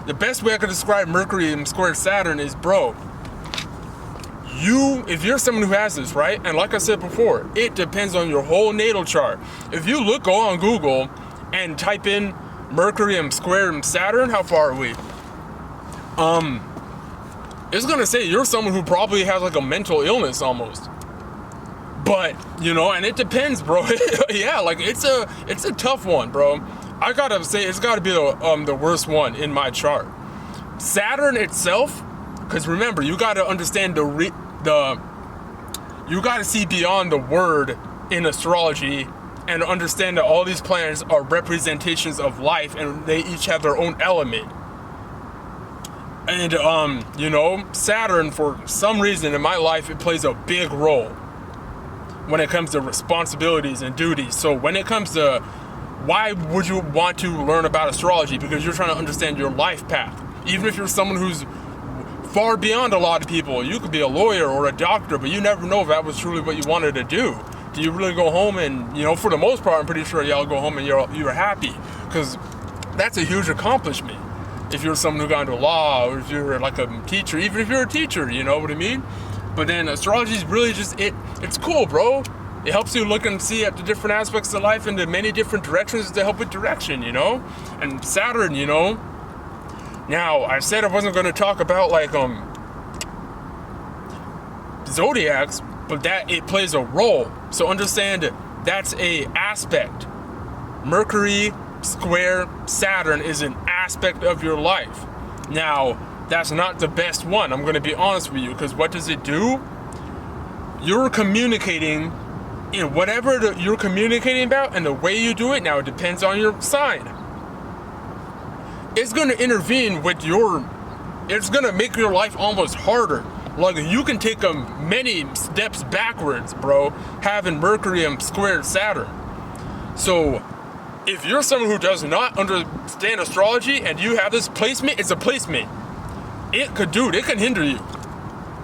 the best way I could describe Mercury and square Saturn is, bro, if you're someone who has this, right? And like I said before, it depends on your whole natal chart. If you go on Google and type in Mercury and square Saturn, how far are we? It's gonna say you're someone who probably has like a mental illness almost. But, and it depends, bro. Yeah, like it's a tough one, bro. I gotta say, it's gotta be the worst one in my chart. Saturn itself, because remember, you gotta understand you gotta see beyond the word in astrology and understand that all these planets are representations of life and they each have their own element. And, Saturn, for some reason in my life, it plays a big role when it comes to responsibilities and duties. So when it comes to why would you want to learn about astrology? Because you're trying to understand your life path. Even if you're someone who's far beyond a lot of people, you could be a lawyer or a doctor, but you never know if that was truly what you wanted to do. Do you really go home and, for the most part, I'm pretty sure y'all go home and you're happy, because that's a huge accomplishment. If you're someone who got into law, or if you're like a teacher, even if you're a teacher, you know what I mean? But then astrology is really just, it's cool, bro. It helps you look and see at the different aspects of life into many different directions to help with direction, And Saturn, Now, I said I wasn't going to talk about like zodiacs, but that it plays a role. So understand that's a aspect. Mercury square Saturn is an aspect of your life. Now, that's not the best one. I'm going to be honest with you, because what does it do? You're communicating in whatever you're communicating about, and the way you do it, now it depends on your sign. It's going to intervene with it's going to make your life almost harder. Like, you can take many steps backwards, bro, having Mercury and square Saturn. So, if you're someone who does not understand astrology and you have this placement, it's a placement. It can hinder you.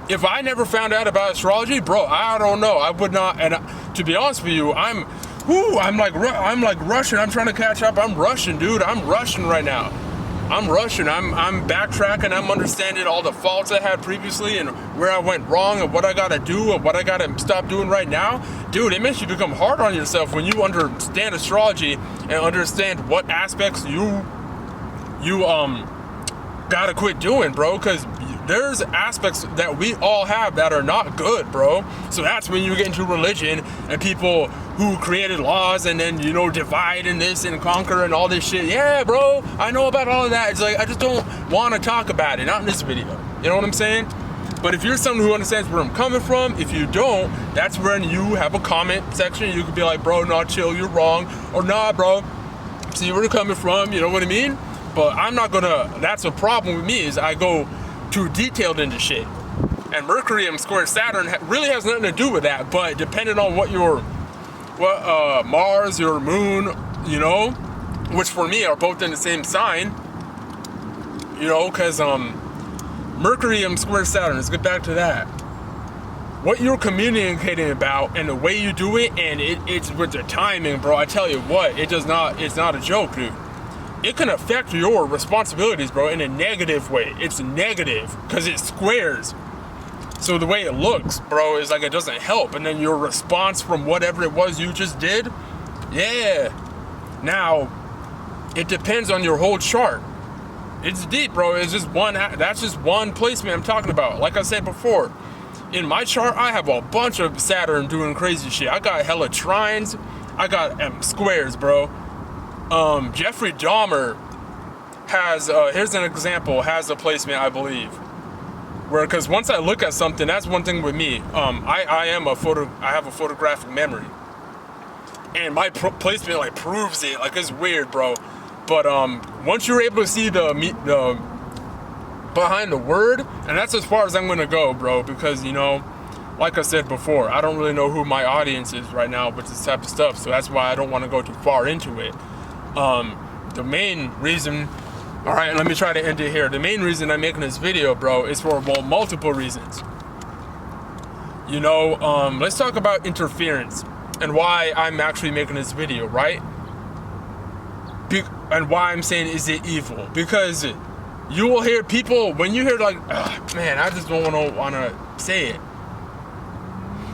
If I never found out about astrology, bro, I don't know. I would not. And to be honest with you, I'm like rushing. I'm trying to catch up. I'm rushing, dude. I'm rushing right now. I'm rushing. I'm backtracking. I'm understanding all the faults I had previously and where I went wrong and what I gotta do and what I gotta stop doing right now. Dude, it makes you become hard on yourself when you understand astrology and understand what aspects you gotta quit doing, bro. Because there's aspects that we all have that are not good, bro. So that's when you get into religion and people who created laws and then, divide and this and conquer and all this shit. Yeah, bro, I know about all of that. It's like, I just don't want to talk about it, not in this video. You know what I'm saying? But if you're someone who understands where I'm coming from, if you don't, that's when you have a comment section. You could be like, bro, no, chill, you're wrong. Or nah, bro, see where you're coming from, you know what I mean? But I'm not gonna, that's a problem with me, is I go too detailed into shit. And Mercury and square Saturn really has nothing to do with that, but depending on what Mars, your moon, which for me are both in the same sign, because Mercury and square Saturn, let's get back to that. What you're communicating about and the way you do it, and it's with the timing, bro, I tell you what, it's not a joke, dude. It can affect your responsibilities, bro, in a negative way. It's negative because it squares. So the way it looks, bro, is like it doesn't help. And then your response from whatever it was you just did, yeah. Now, it depends on your whole chart. It's deep, bro. That's just one placement I'm talking about. Like I said before, in my chart, I have a bunch of Saturn doing crazy shit. I got hella trines. I got squares, bro. Jeffrey Dahmer has, here's an example, has a placement, I believe. Because once I look at something, that's one thing with me. I have a photographic memory. And my placement, like, proves it. Like, it's weird, bro. But, once you're able to see the behind the word, and that's as far as I'm gonna go, bro, because, like I said before, I don't really know who my audience is right now with this type of stuff, so that's why I don't want to go too far into it. The main reason, all right, let me try to end it here. The main reason I'm making this video, bro, is for multiple reasons. Let's talk about interference and why I'm actually making this video, right? And why I'm saying, is it evil? Because you will hear people, when you hear like, man, I just don't want to say it.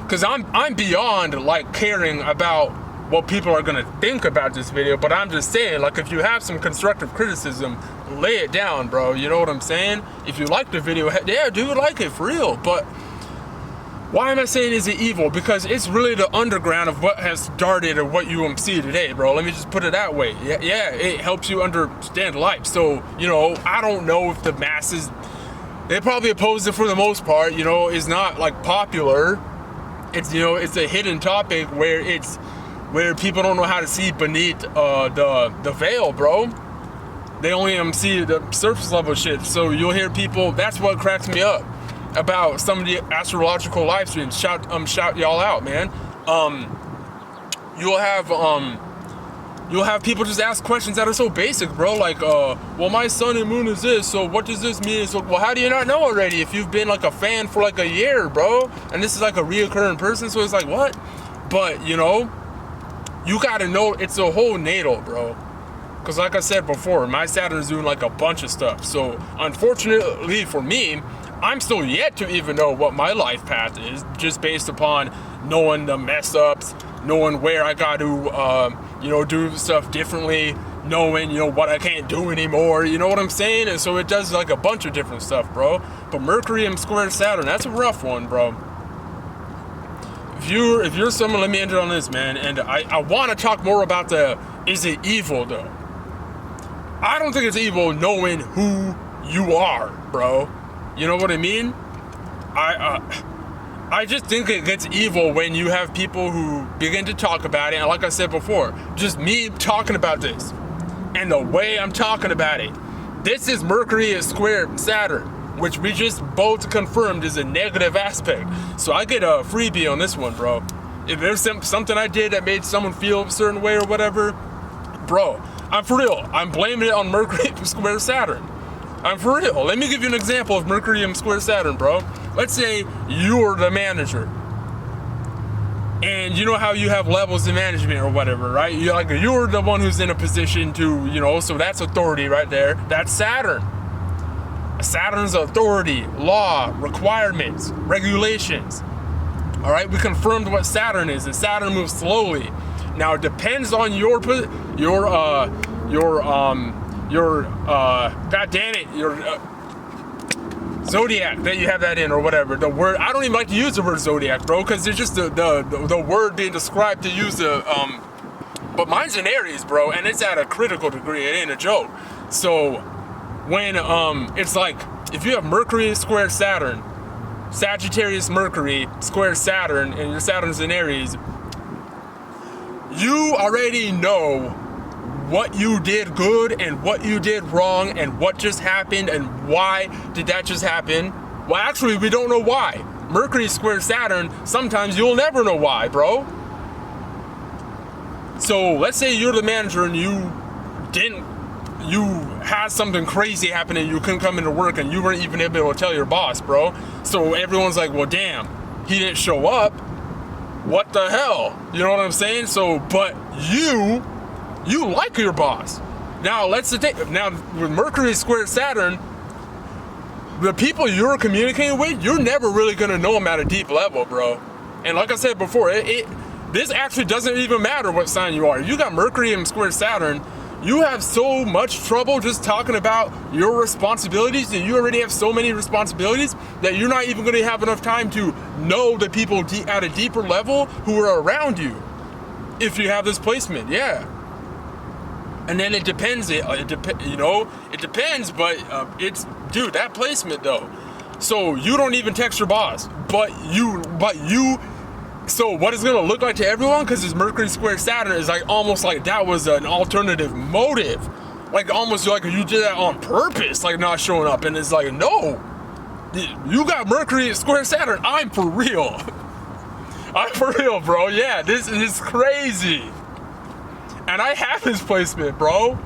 Because I'm beyond like caring about what people are gonna think about this video, but I'm just saying, like, if you have some constructive criticism, lay it down, bro. You know what I'm saying? If you like the video, yeah, dude, like it for real. But why am I saying is it evil? Because it's really the underground of what has started and what you see today, bro. Let me just put it that way. Yeah, it helps you understand life. So, you know, I don't know if the masses, they probably oppose it for the most part. You know, it's not like popular. It's, you know, it's a hidden topic where people don't know how to see beneath the veil, bro. They only see the surface level shit. So you'll hear people, that's what cracks me up about some of the astrological live streams. Shout y'all out, man. You'll have people just ask questions that are so basic, bro. Like, well, my sun and moon is this, so what does this mean? So, well, how do you not know already if you've been like a fan for like a year, bro? And this is like a reoccurring person, so it's like, what? But, you know, you gotta know it's a whole natal, bro. Because like I said before, my Saturn's doing like a bunch of stuff. So, unfortunately for me, I'm still yet to even know what my life path is, just based upon knowing the mess ups, knowing where I got to, you know, do stuff differently, knowing, you know, what I can't do anymore, you know what I'm saying? And so it does like a bunch of different stuff, bro. But Mercury and square Saturn, that's a rough one, bro. If you're someone, let me end it on this, man. And I want to talk more about is it evil, though? I don't think it's evil knowing who you are, bro. You know what I mean? I just think it gets evil when you have people who begin to talk about it. And like I said before, just me talking about this and the way I'm talking about it. This is Mercury is square Saturn, which we just both confirmed is a negative aspect. So I get a freebie on this one, bro. If there's something I did that made someone feel a certain way or whatever, bro, I'm for real. I'm blaming it on Mercury square Saturn. I'm for real. Let me give you an example of Mercury and square Saturn, bro. Let's say you're the manager. And you know how you have levels in management or whatever, right? You're the one who's in a position to, you know, so that's authority right there. That's Saturn. Saturn's authority, law, requirements, regulations. All right, we confirmed what Saturn is, and Saturn moves slowly. Now it depends on your zodiac that you have that in or whatever. The word, I don't even like to use the word zodiac, bro, because it's just the word being described to use but mine's in Aries, bro, and it's at a critical degree. It ain't a joke. So when it's like if you have Mercury square Saturn, Sagittarius Mercury square Saturn, and your Saturn's in Aries, you already know what you did good and what you did wrong and what just happened and why did that just happen. Well, actually, we don't know why. Mercury square Saturn, sometimes you'll never know why, bro. So let's say you're the manager and you had something crazy happen and you couldn't come into work and you weren't even able to tell your boss, bro. So everyone's like, well, damn, he didn't show up. What the hell? You know what I'm saying? So, but you like your boss. Now, now with Mercury square Saturn, the people you're communicating with, you're never really gonna know them at a deep level, bro. And like I said before, this actually doesn't even matter what sign you are. If you got Mercury and square Saturn, you have so much trouble just talking about your responsibilities, and you already have so many responsibilities that you're not even gonna have enough time to know the people at a deeper level who are around you. If you have this placement, yeah. And then it depends, you know, it depends, but dude, that placement though. So you don't even text your boss, so what it's gonna look like to everyone, because it's Mercury square Saturn, is like almost like that was an alternative motive. Like almost like you did that on purpose, like not showing up. And it's like, no, you got Mercury square Saturn, I'm for real. I'm for real, bro, yeah, this is crazy. And I have his placement, bro.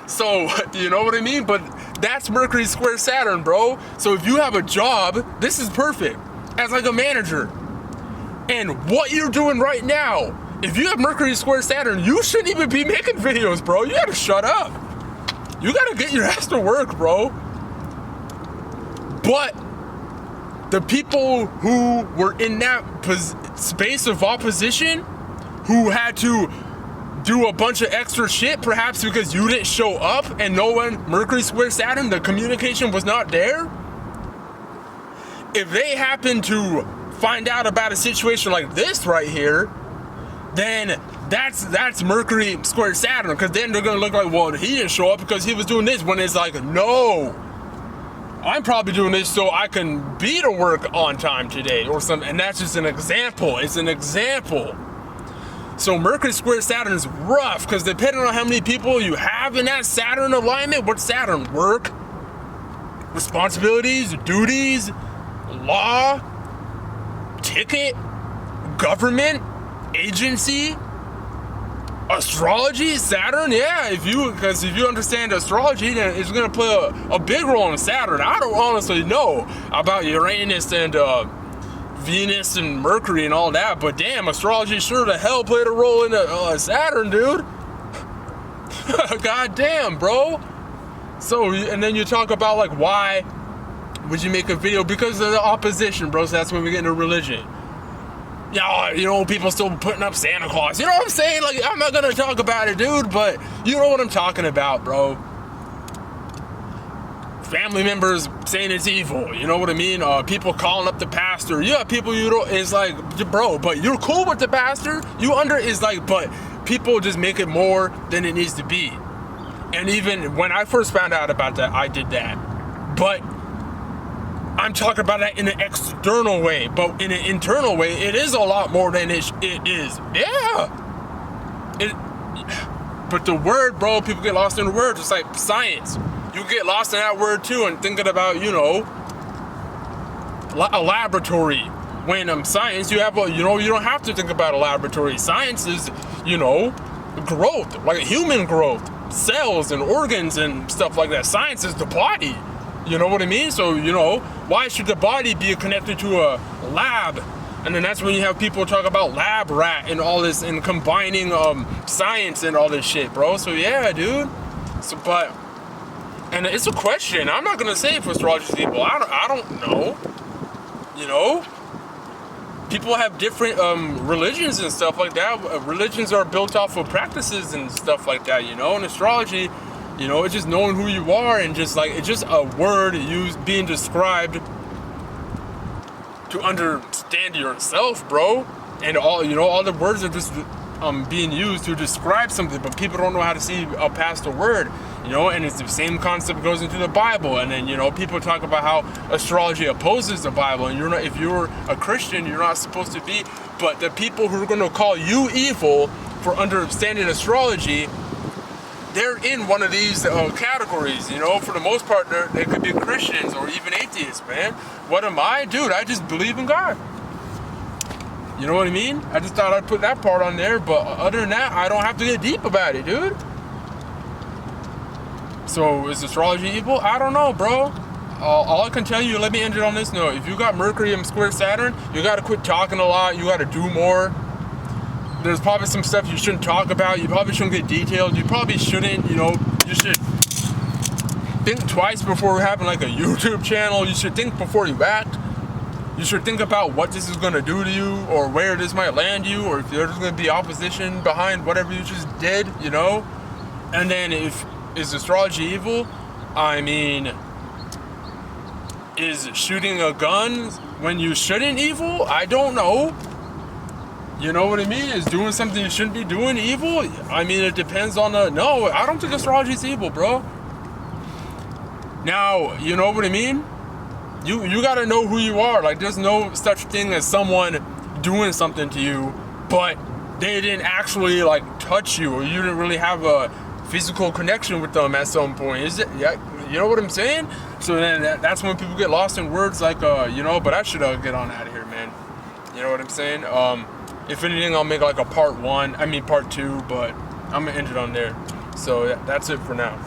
So, you know what I mean? But that's Mercury square Saturn, bro. So if you have a job, this is perfect. As like a manager. And what you're doing right now, if you have Mercury square Saturn, you shouldn't even be making videos, bro. You gotta shut up. you gotta get your ass to work, bro. But the people who were in that space of opposition, who had to do a bunch of extra shit, perhaps because you didn't show up and no one, Mercury square Saturn, the communication was not there. If they happen to find out about a situation like this right here, then that's Mercury square Saturn, because then they're gonna look like, well, he didn't show up because he was doing this, when it's like, no, I'm probably doing this so I can be to work on time today or something. And that's just an example. It's an example. So Mercury square Saturn is rough, because depending on how many people you have in that Saturn alignment, what's Saturn? Work, responsibilities, duties, law, ticket, government, agency, astrology, Saturn. Yeah, because if you understand astrology, then it's gonna play a big role in Saturn. I don't honestly know about Uranus and Venus and Mercury and all that, but damn, astrology sure the hell played a role in Saturn, dude. God damn, bro. So, and then you talk about like, why would you make a video? Because of the opposition, bro. So that's when we get into religion. Yeah, you know, people still putting up Santa Claus. You know what I'm saying? Like, I'm not gonna talk about it, dude, but you know what I'm talking about, bro. Family members saying it's evil, you know what I mean? People calling up the pastor. Yeah, people you don't, it's like, bro, but you're cool with the pastor. It's like, but people just make it more than it needs to be. And even when I first found out about that, I did that. But I'm talking about that in an external way, but in an internal way, it is a lot more than it is. Yeah. But the word, bro, people get lost in the word. It's like science. You get lost in that word too, and thinking about, you know, a laboratory. When science, you have you don't have to think about a laboratory. Science is, you know, growth, like human growth, cells and organs and stuff like that. Science is the body. You know what I mean? So, you know, why should the body be connected to a lab? And then that's when you have people talk about lab rat and all this, and combining science and all this shit, bro. So yeah, dude. So, but, and it's a question. I'm not gonna say if astrology is evil. I don't know. You know, people have different religions and stuff like that. Religions are built off of practices and stuff like that. You know, and astrology, you know, it's just knowing who you are, and just like, it's just a word used, being described to understand yourself, bro. And all, you know, all the words are just being used to describe something, but people don't know how to see past a word, you know. And it's the same concept goes into the Bible. And then, you know, people talk about how astrology opposes the Bible, and you're not, if you're a Christian, you're not supposed to be. But the people who are going to call you evil for understanding astrology, they're in one of these categories, you know. For the most part, they could be Christians or even atheists, man. What am I? Dude, I just believe in God. You know what I mean? I just thought I'd put that part on there, but other than that, I don't have to get deep about it, dude. So, is astrology evil? I don't know, bro. All I can tell you, let me end it on this note. If you got Mercury and square Saturn, you gotta quit talking a lot. You gotta do more. There's probably some stuff you shouldn't talk about. You probably shouldn't get detailed. You probably shouldn't, you know, you should think twice before having like a YouTube channel. You should think before you act. You should think about what this is going to do to you, or where this might land you, or if there's going to be opposition behind whatever you just did, you know. And then, is astrology evil? I mean, is shooting a gun when you shouldn't evil? I don't know. You know what I mean? Is doing something you shouldn't be doing evil? I mean, it depends on no, I don't think astrology is evil, bro. Now, you know what I mean? You gotta know who you are. Like, there's no such thing as someone doing something to you, but they didn't actually like touch you, or you didn't really have a physical connection with them at some point. Is it? Yeah, you know what I'm saying? So then that's when people get lost in words like, you know. But I should get on out of here, man. You know what I'm saying? If anything, I'll make like a part 2, but I'm gonna end it on there. So that's it for now.